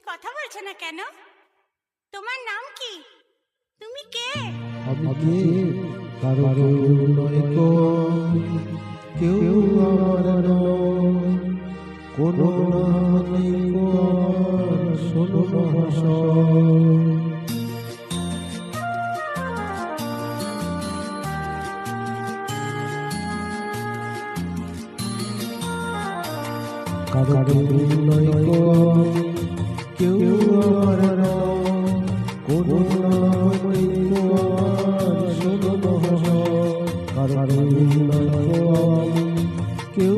কথা বলছো না কেন? তোমার নাম কি? তুমি কে? আমি কে? কারো কেউ নয় গো, কেউ আমার নয়, কোনো নাম নেই গো আমার, শোনো মহাশয়। কারো কেউ নয় গো, কেউ আমার নয়, কোনো নাম নেই গো আমার, শোনো মহাশয়। কারো কেউ নয় গো আমি, কেউ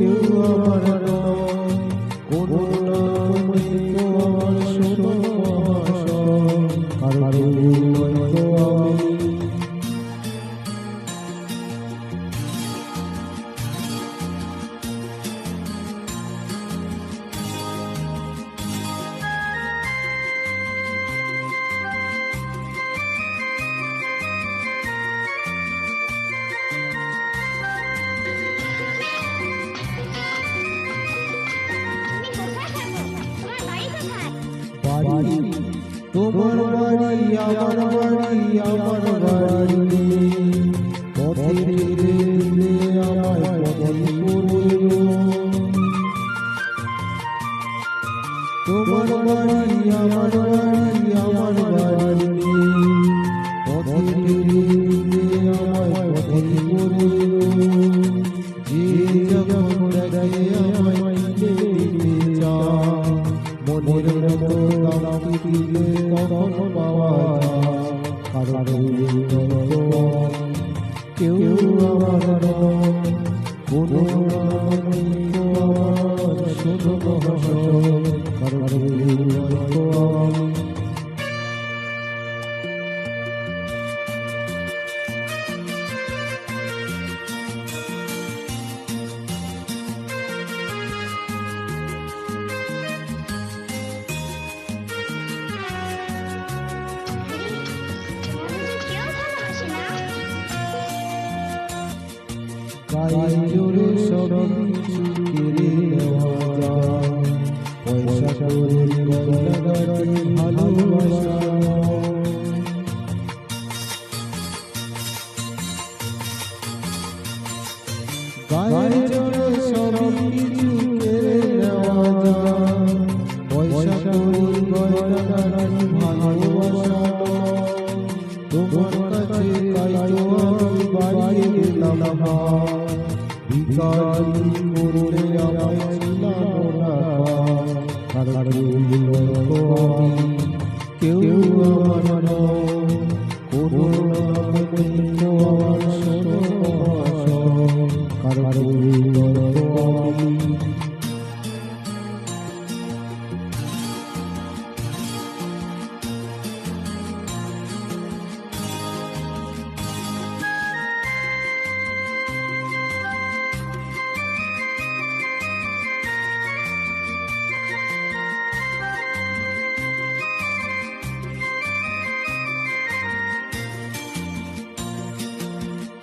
আমার নয়, কোনো নাম নেই গো আমার, শোনো মহাশয়। কারো কেউ নয় গো আমি। বাড়ি তোমার বাড়ি আমার বাড়ি, আমার বাড়ি পথে ফিরে দিলে আমায় পথে পড়ল। তোমার বাড়ি আমার বাড়ি, আমার বাড়ি পথে ফিরে দিলে আমায় পথে পড়ল। যে যখন দেখে আমায় দিতে চায়, মনের মতো দাম দিলে তখন পাওয়া যায়। কারো কেউ আমার নয়, কোনো নাম নেই গো আমার, শোনো মহাশয়। কারো কেউ নয় গো আমি। গায়ে জোরে সবই কিছু কেড়ে নেওয়া যায়, পয়সা করে গয়না গাড়ি ভালোবাসা নয়। গায়ে জোরে সবই কিছু কেড়ে নেওয়া যায়, পয়সা করে গয়না গাড়ি ভালোবাসা নয়। তোমার কাছে তাই তো আমি বাড়িয়ে গেলাম না, ভিখারি করলে আমায় ছিলাম না। কারো নয় গো আমি, কেউ আমার নয়, কোনো নাম নেই গো আমার, শোনো মহাশয়। কারো নয় গো আমি।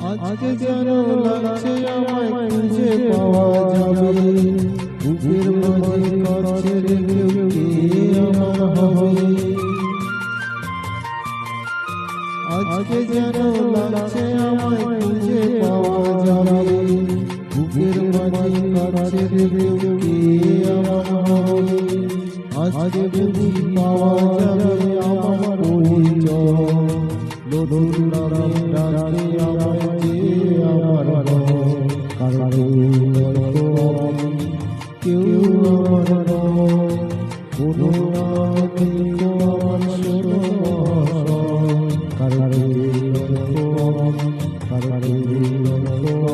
আজকে যেন লাগছে আমায় খুঁজে পাওয়া যাবে, বুকের মাঝে কাছে রেখেও কে আমার হবে। আজকে যেন লাগছে আমায় খুঁজে পাওয়া যাবে, বুকের মাঝে কাছে রেখেও কে আমার হবে। আজকে বুঝি পাওয়া যাবে আমার পরিচয়, নতুন নামে ডাকে আমায় যে আমার নয়। কারো নয় গো আমি, কেউ আমার নয়, কোনো নাম নেই গো আমার, শোনো মহাশয়। কারো নয় গো আমি, কারো নয় গো